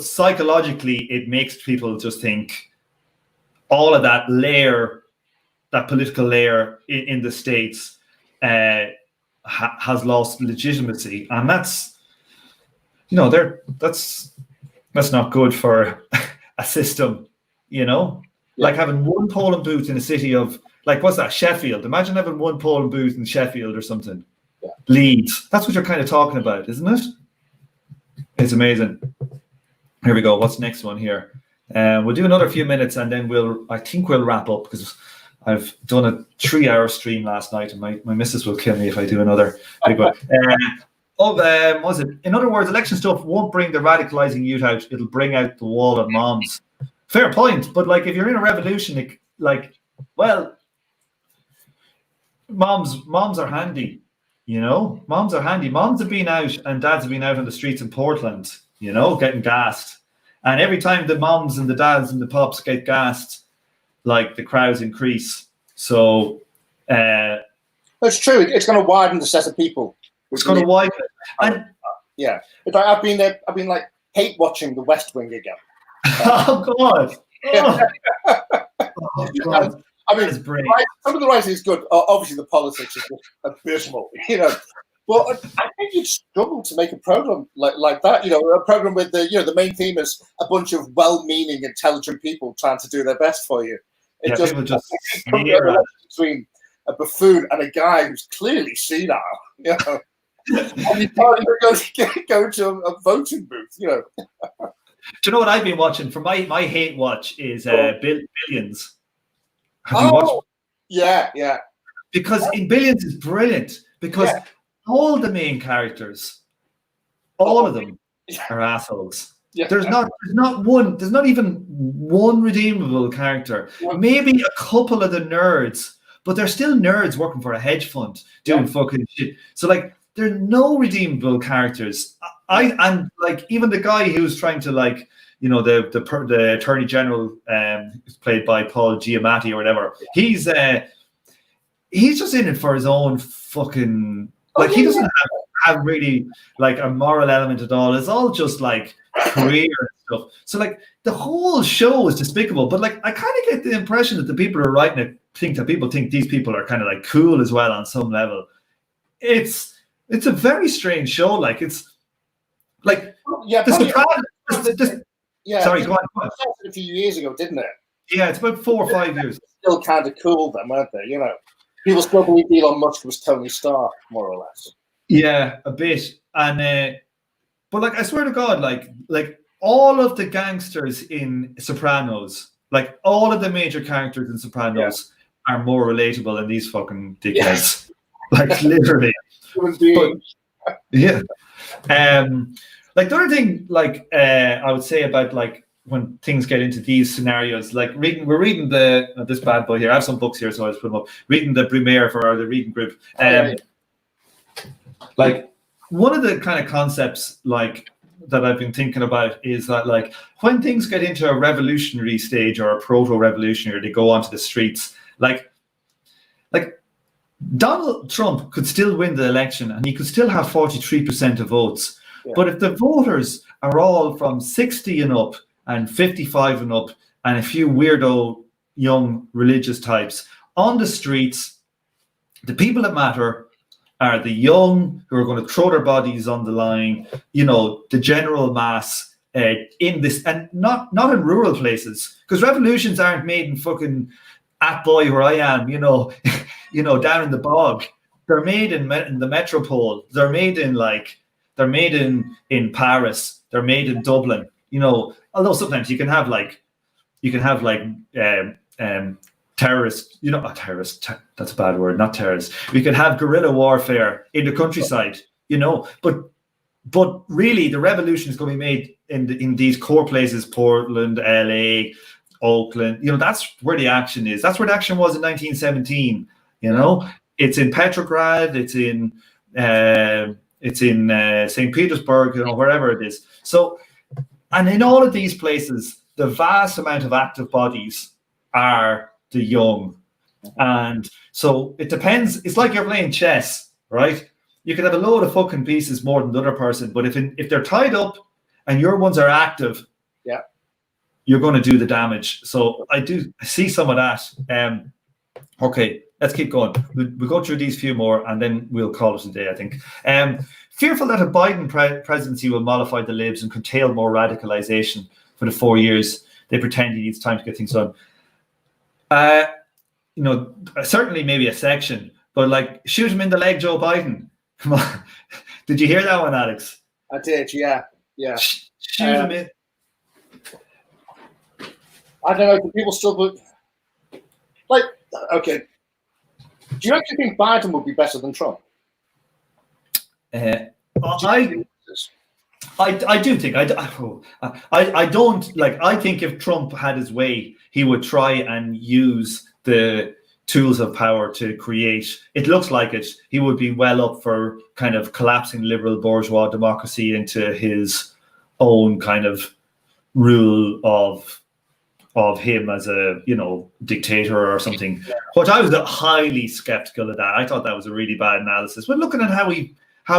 psychologically it makes people just think all of that political layer in the States has lost legitimacy, and that's not good for a system, like having one polling booth in a city of, like, what's that, Sheffield? Imagine having one polling booth in Sheffield or something. Leeds. That's what you're kind of talking about, isn't it? It's amazing. Here we go. What's the next one here? We'll do another few minutes and then I think we'll wrap up, because I've done a 3-hour stream last night and my missus will kill me if I do another big one. What was it? In other words, election stuff won't bring the radicalizing youth out. It'll bring out the wall of moms. Fair point. But like, if you're in a revolution, moms are handy. Moms are handy. Moms have been out and dads have been out on the streets in Portland, getting gassed. And every time the moms and the dads and the pops get gassed, like, the crowds increase. So that's true. It's going to widen the set of people. It's going to widen it. And I've been like hate watching The West Wing again. Oh God! Oh God! I mean, some of the writing is good. Obviously, the politics is just abysmal, But I think you'd struggle to make a program like that. A program with the main theme is a bunch of well-meaning, intelligent people trying to do their best for you. People just between a buffoon and a guy who's clearly senile, and you can't go to a voting booth, Do you know what I've been watching? For my hate watch is Billions. Have you watched? Yeah. Because in Billions is brilliant, because all the main characters all of them are assholes. Yeah. There's not even one redeemable character. Maybe a couple of the nerds, but they're still nerds working for a hedge fund doing fucking shit. So like, there are no redeemable characters. And like, even the guy who's trying to like, you know, the Attorney General, who's played by Paul Giamatti or whatever. He's just in it for his own fucking, like, he doesn't have really like a moral element at all. It's all just like career and stuff. So like, the whole show is despicable. But like, I kind of get the impression that the people who are writing it think that people think these people are kind of like cool as well on some level. It's a very strange show. Like, it's like Sorry, go on. It started a few years ago, didn't it? Yeah, it's about 4 or 5 years. Still kind of cool then, weren't they? You know, people still believe Elon Musk was Tony Stark, more or less. Yeah, a bit. And but like, I swear to God, like all of the gangsters in Sopranos, like all of the major characters in Sopranos are more relatable than these fucking dickheads. Like, literally. But, yeah. Like, the other thing, like, I would say about like when things get into these scenarios, like we're reading this bad boy here. I have some books here, so I just put them up. Reading the Brumaire for the reading group. Like, one of the kind of concepts like that I've been thinking about is that like when things get into a revolutionary stage or a proto-revolutionary, they go onto the streets. Like Donald Trump could still win the election and he could still have 43% of votes. Yeah. But if the voters are all from 60 and up and 55 and up and a few weirdo young religious types on the streets, the people that matter are the young who are going to throw their bodies on the line, you know, the general mass in this, and not in rural places, because revolutions aren't made in fucking Atboy where I am, you know, down in the bog. They're made in the metropole. They're made in Paris. They're made in Dublin. You know, although sometimes you can have terrorists. You know, that's a bad word. Not terrorists. We can have guerrilla warfare in the countryside. You know, but really, the revolution is going to be made in these core places: Portland, LA, Oakland. You know, that's where the action is. That's where the action was in 1917. You know, it's in Petrograd. It's in St. Petersburg, you know, wherever it is. So, and in all of these places, the vast amount of active bodies are the young. And so it depends. It's like you're playing chess, right? You can have a load of fucking pieces more than the other person, but if they're tied up and your ones are active, you're going to do the damage. So I see some of that. Okay, let's keep going. We'll go through these few more and then we'll call it a day, I think. Fearful that a Biden presidency will mollify the libs and curtail more radicalization for the 4 years they pretend he needs time to get things done. You know, certainly maybe a section, but like, shoot him in the leg, Joe Biden. Come on. Did you hear that one, Alex? I did, yeah. Shoot him in. I don't know, do people still... Like, okay. Do you actually think Biden would be better than Trump? I do think I don't like. I think if Trump had his way, he would try and use the tools of power to create. It looks like it. He would be well up for kind of collapsing liberal bourgeois democracy into his own kind of rule of him as a, you know, dictator or something. But I was highly skeptical of that. I thought that was a really bad analysis. But looking at how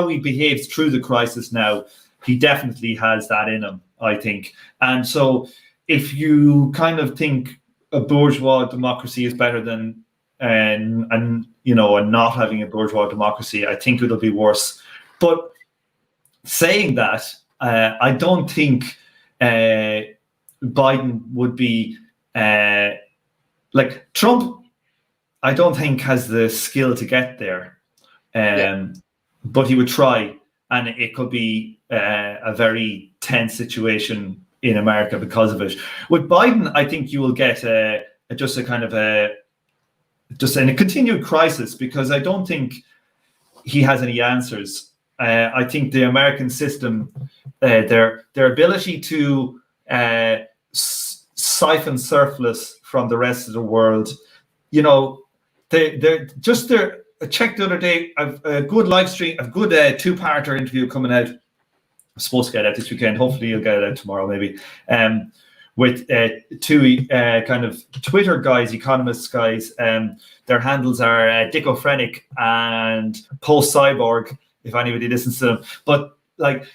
he behaves through the crisis now, he definitely has that in him, I think. And so if you kind of think a bourgeois democracy is better than and not having a bourgeois democracy, I think it'll be worse. But saying that, I don't think Biden would be like Trump. I don't think has the skill to get there, but he would try, and it could be a very tense situation in America because of it. With Biden, I think you will get just a continued crisis, because I don't think he has any answers. I think the American system, their ability to siphon surplus from the rest of the world, you know, they're just there. I checked the other day. I've a good live stream, a good two-parter interview coming out. I'm supposed to get out this weekend. Hopefully, you'll get it out tomorrow, maybe. With two kind of Twitter guys, economists guys. Their handles are Dicophrenic and Post Cyborg, if anybody listens to them. But like,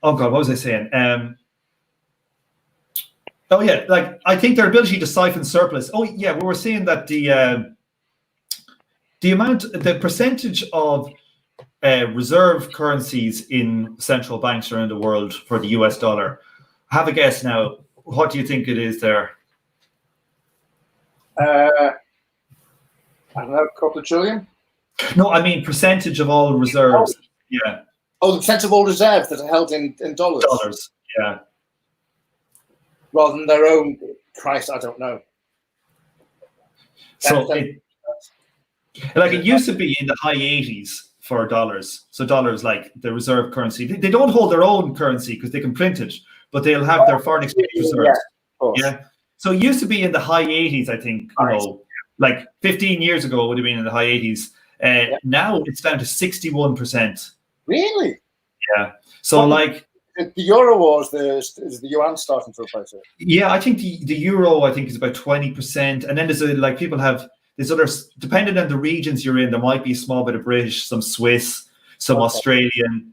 oh God, what was I saying? Oh yeah, like I think their ability to siphon surplus. Oh yeah, we were saying that the percentage of reserve currencies in central banks around the world for the US dollar. Have a guess now. What do you think it is there? I don't know, a couple of trillion? No, I mean percentage of all reserves. Oh. Yeah. Oh, the percent of all reserves that are held in dollars. Dollars, yeah. Rather than their own price, I don't know. So it used to be in the high 80s for dollars. So dollars, like the reserve currency. They don't hold their own currency because they can print it, but they'll have their foreign exchange reserves. Yeah. So it used to be in the high 80s, I think, you know, like 15 years ago it would have been in the high 80s. Now it's down to 61%. Really? Yeah. So like the euro was is the yuan starting to replace it? Yeah, I think the euro is about 20%, and then there's people have there's others depending on the regions you're in. There might be a small bit of British, some Swiss, some Australian,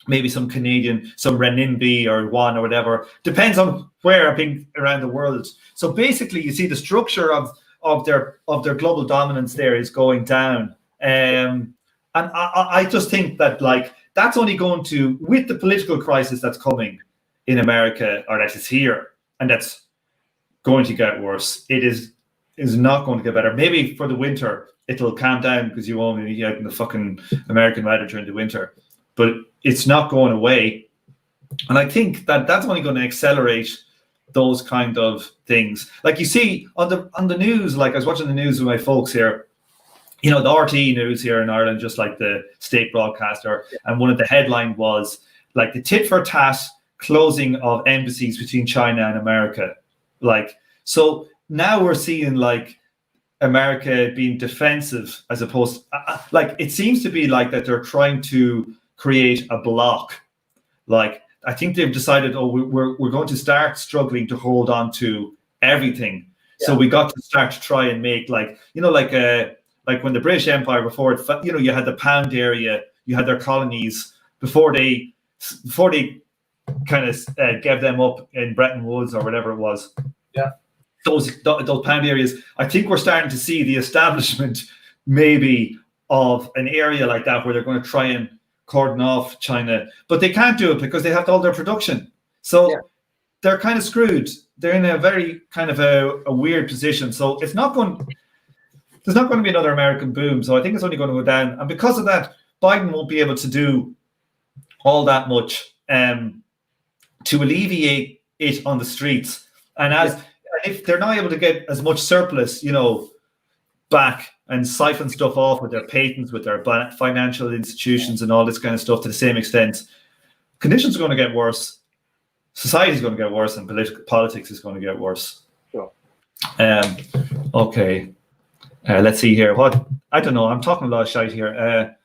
maybe some Canadian, some renminbi or yuan or whatever. Depends on where I think around the world. So basically, you see the structure of their global dominance there is going down, and I just think that like. That's only going to, with the political crisis that's coming in America, or that is here, and that's going to get worse. It is not going to get better. Maybe for the winter, it'll calm down because you won't be out in the fucking American weather during the winter. But it's not going away. And I think that that's only going to accelerate those kind of things. Like you see on the news, like I was watching the news with my folks here, you know, the RTE news here in Ireland, just like the state broadcaster. And one of the headline was like the tit for tat closing of embassies between China and America. Like, so now we're seeing like America being defensive as opposed like it seems to be like that they're trying to create a block. Like, I think they've decided, we're going to start struggling to hold on to everything. Yeah. So we got to start to try and make like, you know, like when the British Empire before it, you know, you had the pound area, you had their colonies before they kind of gave them up in Bretton Woods or whatever it was. Yeah, those pound areas. I think we're starting to see the establishment maybe of an area like that where they're going to try and cordon off China, but they can't do it because they have all their production. So they're kind of screwed. They're in a very kind of a weird position. So it's not going. There's not going to be another American boom, so I think it's only going to go down. And because of that, Biden won't be able to do all that much to alleviate it on the streets. And if they're not able to get as much surplus, you know, back and siphon stuff off with their patents, with their financial institutions and all this kind of stuff to the same extent, conditions are going to get worse. Society is going to get worse, and politics is going to get worse. Sure. Okay. Let's see here. What? I don't know. I'm talking a lot of shite here.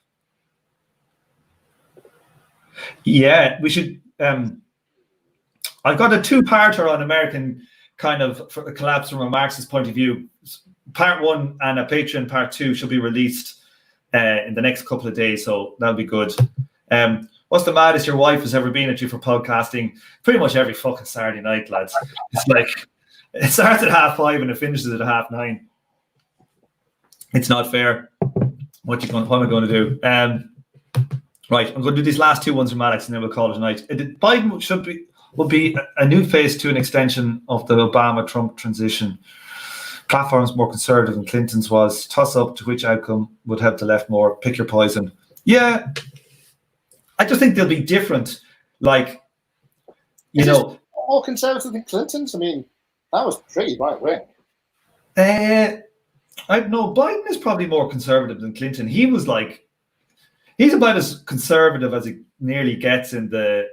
Yeah, we should. I've got a two-parter on American kind of collapse from a Marxist point of view. Part 1 and a Patreon part 2 should be released in the next couple of days, so that'll be good. What's the maddest your wife has ever been at you for podcasting? Pretty much every fucking Saturday night, lads. It's like it starts at 5:30 and it finishes at 9:30. It's not fair. What am I going to do? Right, I'm going to do these last two ones from Alex, and then we'll call it a night. Biden will be a new phase to an extension of the Obama-Trump transition. Platforms more conservative than Clinton's was. Toss up to which outcome would help the left more. Pick your poison. Yeah, I just think they'll be different. Like, you know, more conservative than Clinton's. I mean, that was pretty right wing. I don't know. Biden is probably more conservative than Clinton. He was like, he's about as conservative as it nearly gets in the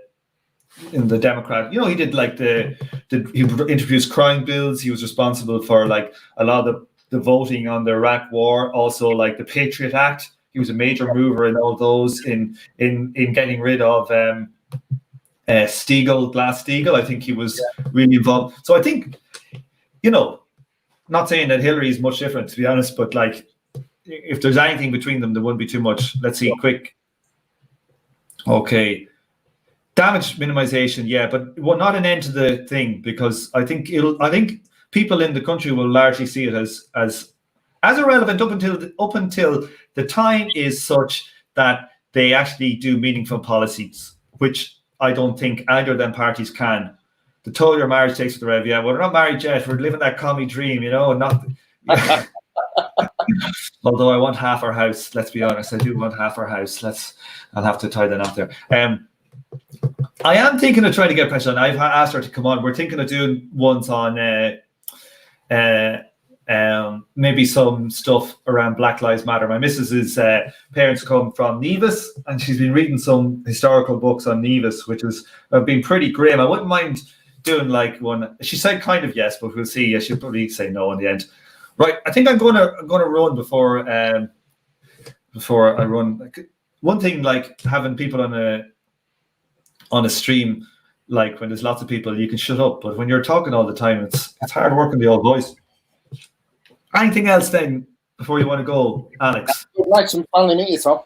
Democrat. You know, he did like he introduced crime bills. He was responsible for like a lot of the voting on the Iraq War. Also, like the Patriot Act. He was a major mover in all those in getting rid of Glass-Steagall. I think he was really involved. So I think, you know, not saying that Hillary is much different, to be honest, but like if there's anything between them, there wouldn't be too much. Let's see, quick. Okay. Damage minimization, yeah, but not an end to the thing, because I think people in the country will largely see it as irrelevant up until the time is such that they actually do meaningful policies, which I don't think either of them parties can. The toll your marriage takes for the rev. Yeah, well, we're not married yet. We're living that commie dream, you know, and not. Although I want half our house. Let's be honest, I do want half our house. I'll have to tie that up there. I am thinking of trying to get pressure on. I've asked her to come on. We're thinking of doing ones on maybe some stuff around Black Lives Matter. My missus's parents come from Nevis, and she's been reading some historical books on Nevis, which have been pretty grim. I wouldn't mind doing like one. She said kind of yes, but we'll see. She'll probably say no in the end. Right, I think I'm gonna run before I run. One thing, like having people on a stream, like when there's lots of people, you can shut up. But when you're talking all the time, it's hard work in the old voice. Anything else then before you want to go, Alex? I'd like to finally meet you, Tom.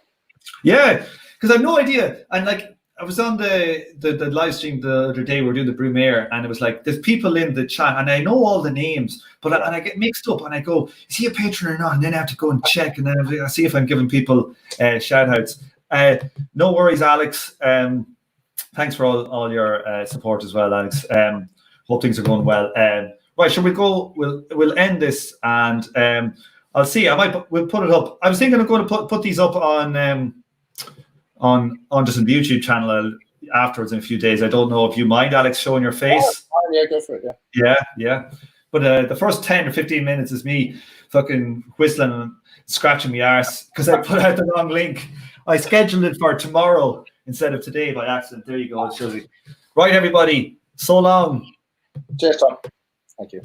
Yeah, because I have no idea. And like I was on the live stream the other day, we were doing the Brumaire, and it was like there's people in the chat, and I know all the names, but I get mixed up, and I go, is he a patron or not? And then I have to go and check, and then I see if I'm giving people shout outs. No worries, Alex. Thanks for all your support as well, Alex. Hope things are going well. Right, shall we go? We'll end this, and I'll see. We'll put it up. I was thinking of going to put these up on just the YouTube channel afterwards in a few days. I don't know if you mind, Alex, showing your face. Yeah, go for it. Yeah. Yeah. But the first 10 or 15 minutes is me fucking whistling and scratching my arse because I put out the wrong link. I scheduled it for tomorrow instead of today by accident. There you go. It shows you. Right, everybody. So long. Cheers, Tom. Thank you.